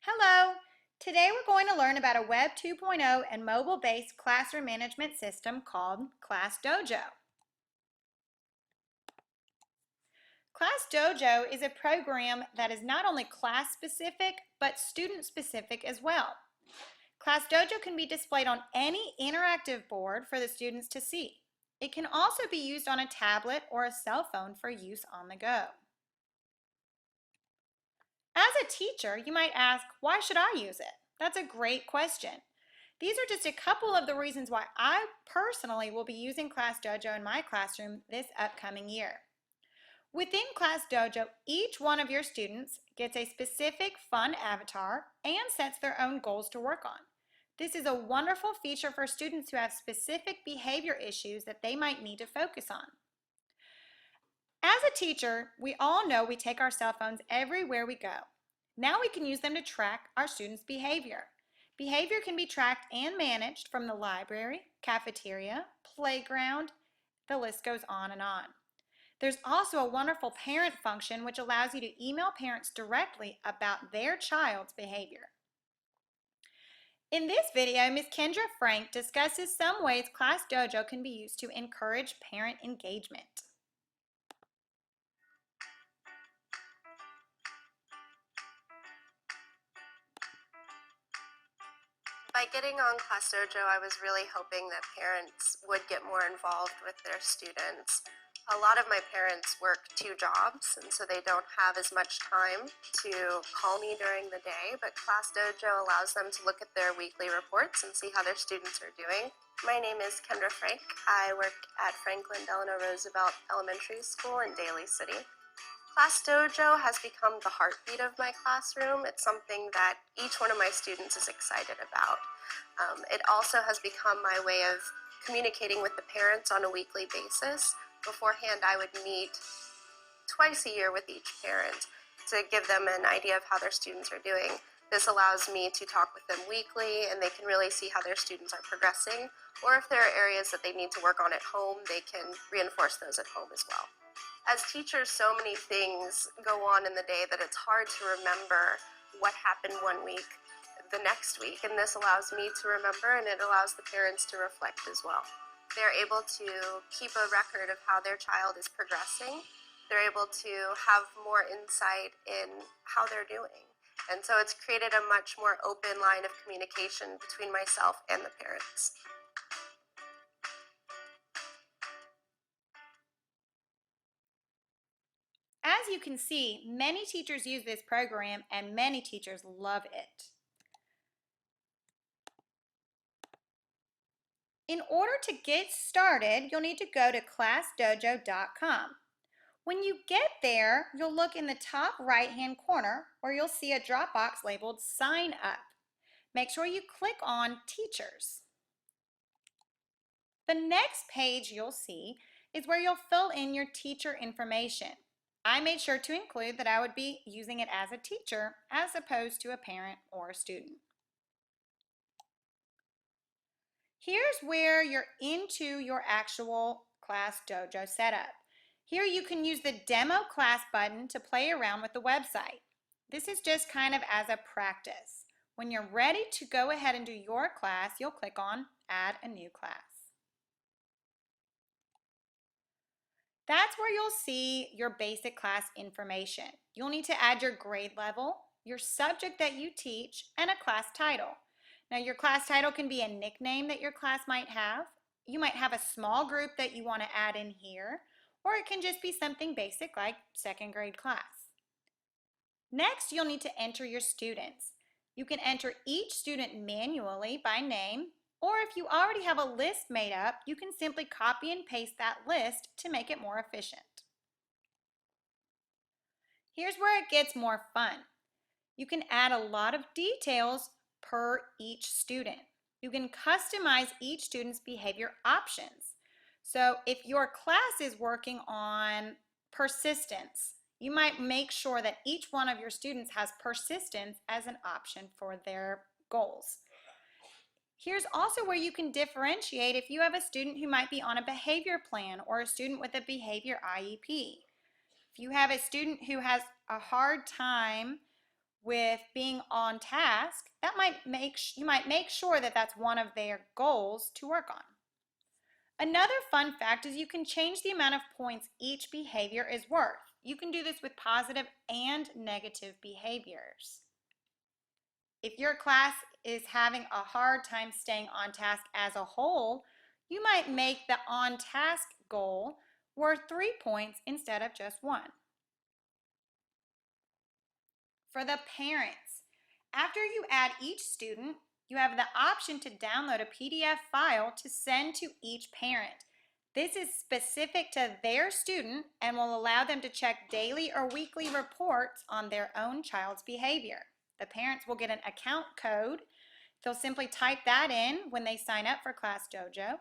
Hello! Today we're going to learn about a Web 2.0 and mobile-based classroom management system called Class Dojo. Class Dojo is a program that is not only class-specific, but student-specific as well. Class Dojo can be displayed on any interactive board for the students to see. It can also be used on a tablet or a cell phone for use on the go. As a teacher, you might ask, why should I use it? That's a great question. These are just a couple of the reasons why I personally will be using Class Dojo in my classroom this upcoming year. Within Class Dojo, each one of your students gets a specific fun avatar and sets their own goals to work on. This is a wonderful feature for students who have specific behavior issues that they might need to focus on. As a teacher, we all know we take our cell phones everywhere we go. Now we can use them to track our students' behavior. Behavior can be tracked and managed from the library, cafeteria, playground, the list goes on and on. There's also a wonderful parent function which allows you to email parents directly about their child's behavior. In this video, Ms. Kendra Frank discusses some ways Class Dojo can be used to encourage parent engagement. By getting on Class Dojo, I was really hoping that parents would get more involved with their students. A lot of my parents work 2 jobs, and so they don't have as much time to call me during the day, but Class Dojo allows them to look at their weekly reports and see how their students are doing. My name is Kendra Frank. I work at Franklin Delano Roosevelt Elementary School in Daly City. Class Dojo has become the heartbeat of my classroom. It's something that each one of my students is excited about. It also has become my way of communicating with the parents on a weekly basis. Beforehand, I would meet twice a year with each parent to give them an idea of how their students are doing. This allows me to talk with them weekly, and they can really see how their students are progressing, or if there are areas that they need to work on at home, they can reinforce those at home as well. As teachers, so many things go on in the day that it's hard to remember what happened one week the next week, and this allows me to remember, and it allows the parents to reflect as well. They're able to keep a record of how their child is progressing. They're able to have more insight in how they're doing. And so it's created a much more open line of communication between myself and the parents. As you can see, many teachers use this program and many teachers love it. In order to get started, you'll need to go to classdojo.com. When you get there, you'll look in the top right-hand corner where you'll see a drop box labeled Sign Up. Make sure you click on Teachers. The next page you'll see is where you'll fill in your teacher information. I made sure to include that I would be using it as a teacher as opposed to a parent or a student. Here's where you're into your actual Class Dojo setup. Here you can use the Demo Class button to play around with the website. This is just kind of as a practice. When you're ready to go ahead and do your class, you'll click on Add a New Class. That's where you'll see your basic class information. You'll need to add your grade level, your subject that you teach, and a class title. Now your class title can be a nickname that your class might have. You might have a small group that you want to add in here, or it can just be something basic like second grade class. Next, you'll need to enter your students. You can enter each student manually by name, or if you already have a list made up, you can simply copy and paste that list to make it more efficient. Here's where it gets more fun. You can add a lot of details per each student. You can customize each student's behavior options. So if your class is working on persistence, you might make sure that each one of your students has persistence as an option for their goals. Here's also where you can differentiate if you have a student who might be on a behavior plan or a student with a behavior IEP. If you have a student who has a hard time with being on task, you might make sure that that's one of their goals to work on. Another fun fact is you can change the amount of points each behavior is worth. You can do this with positive and negative behaviors. If your class is having a hard time staying on task as a whole, you might make the on task goal worth 3 points instead of just 1. For the parents, after you add each student, you have the option to download a PDF file to send to each parent. This is specific to their student and will allow them to check daily or weekly reports on their own child's behavior. The parents will get an account code. They'll simply type that in when they sign up for Class Dojo,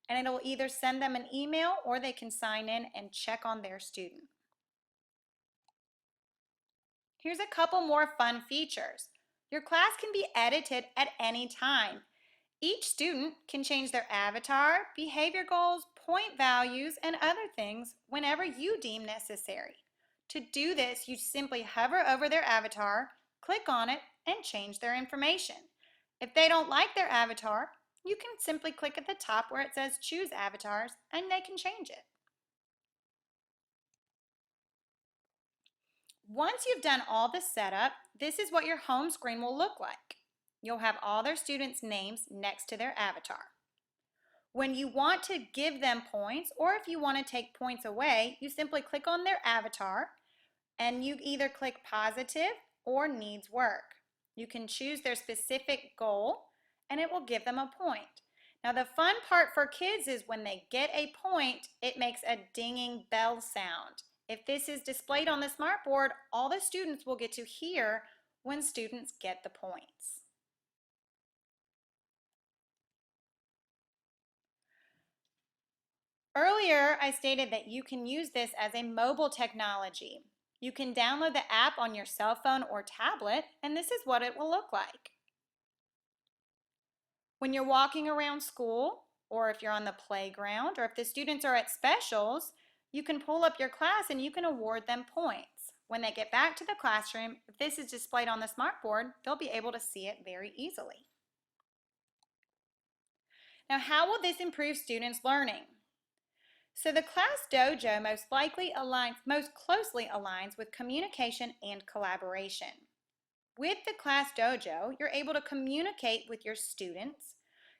and it'll either send them an email or they can sign in and check on their student. Here's a couple more fun features. Your class can be edited at any time. Each student can change their avatar, behavior goals, point values, and other things whenever you deem necessary. To do this, you simply hover over their avatar, click on it, and change their information. If they don't like their avatar, you can simply click at the top where it says Choose Avatars, and they can change it. Once you've done all the setup, this is what your home screen will look like. You'll have all their students' names next to their avatar. When you want to give them points, or if you want to take points away, you simply click on their avatar and you either click positive or needs work. You can choose their specific goal and it will give them a point. Now the fun part for kids is when they get a point, it makes a dinging bell sound. If this is displayed on the smartboard, all the students will get to hear when students get the points. Earlier, I stated that you can use this as a mobile technology. You can download the app on your cell phone or tablet, and this is what it will look like. When you're walking around school, or if you're on the playground, or if the students are at specials, you can pull up your class and you can award them points. When they get back to the classroom, if this is displayed on the smartboard, they'll be able to see it very easily. Now, how will this improve students' learning? So the Class Dojo most closely aligns with communication and collaboration. With the Class Dojo, you're able to communicate with your students.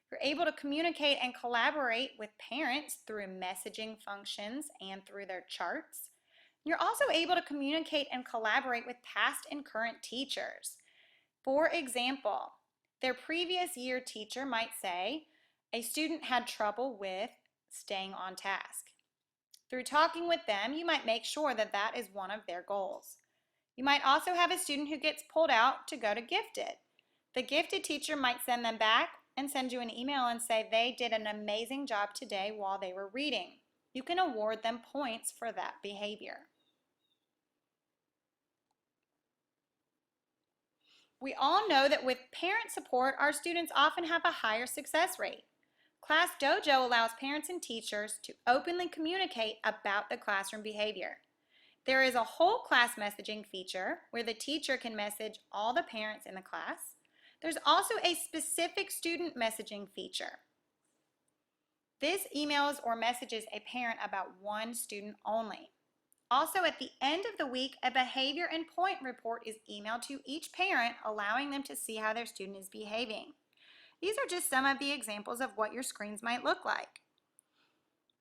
You're able to communicate and collaborate with parents through messaging functions and through their charts. You're also able to communicate and collaborate with past and current teachers. For example, their previous year teacher might say, a student had trouble with staying on task. Through talking with them, you might make sure that that is one of their goals. You might also have a student who gets pulled out to go to gifted. The gifted teacher might send them back and send you an email and say they did an amazing job today while they were reading. You can award them points for that behavior. We all know that with parent support, our students often have a higher success rate. Class Dojo allows parents and teachers to openly communicate about the classroom behavior. There is a whole class messaging feature where the teacher can message all the parents in the class. There's also a specific student messaging feature. This emails or messages a parent about one student only. Also, at the end of the week, a behavior and point report is emailed to each parent, allowing them to see how their student is behaving. These are just some of the examples of what your screens might look like.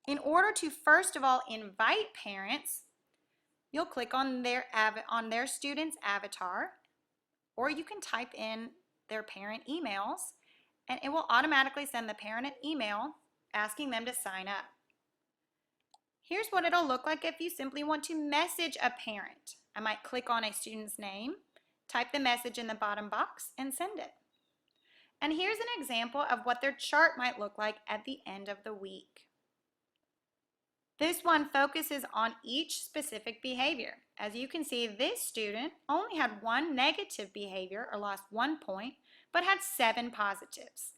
In order to first of all invite parents, you'll click on their student's avatar, or you can type in their parent emails, and it will automatically send the parent an email asking them to sign up. Here's what it'll look like if you simply want to message a parent. I might click on a student's name, type the message in the bottom box, and send it. And here's an example of what their chart might look like at the end of the week. This one focuses on each specific behavior. As you can see, this student only had one negative behavior or lost 1 point, but had 7 positives.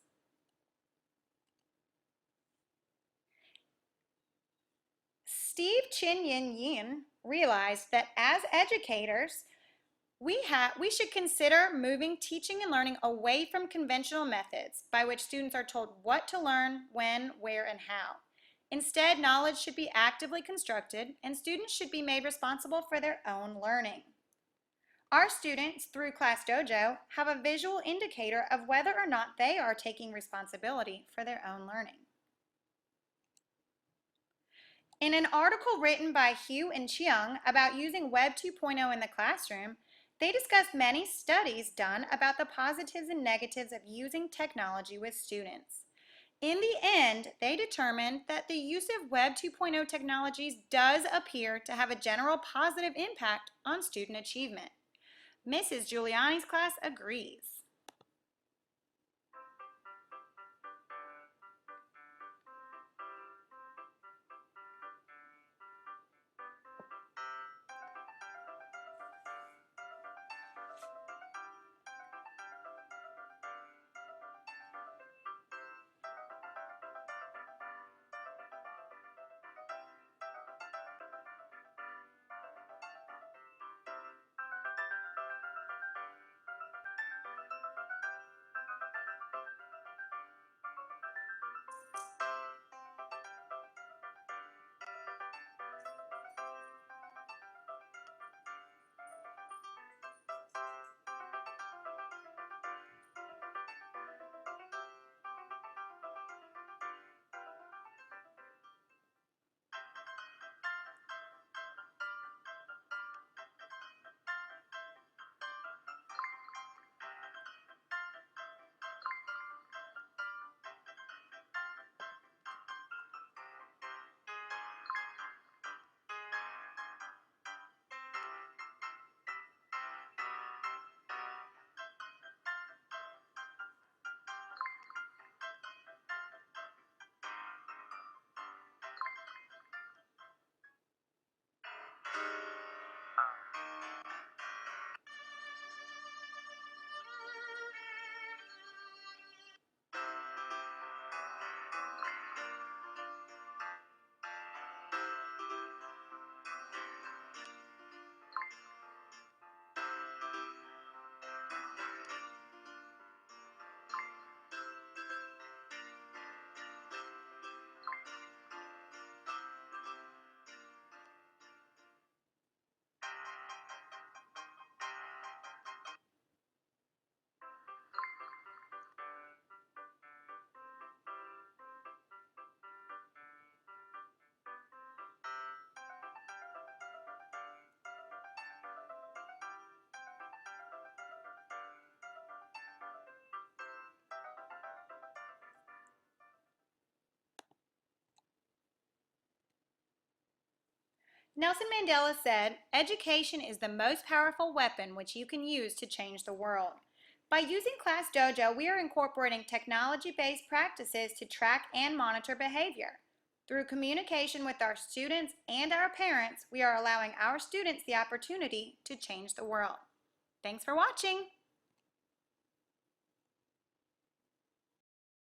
Steve Chin Yin Yin realized that as educators, We should consider moving teaching and learning away from conventional methods by which students are told what to learn, when, where, and how. Instead, knowledge should be actively constructed, and students should be made responsible for their own learning. Our students, through Class Dojo, have a visual indicator of whether or not they are taking responsibility for their own learning. In an article written by Hugh and Chiang about using Web 2.0 in the classroom, they discussed many studies done about the positives and negatives of using technology with students. In the end, they determined that the use of Web 2.0 technologies does appear to have a general positive impact on student achievement. Mrs. Giuliani's class agrees. Nelson Mandela said, "Education is the most powerful weapon which you can use to change the world." By using Class Dojo, we are incorporating technology-based practices to track and monitor behavior. Through communication with our students and our parents, we are allowing our students the opportunity to change the world. Thanks for watching.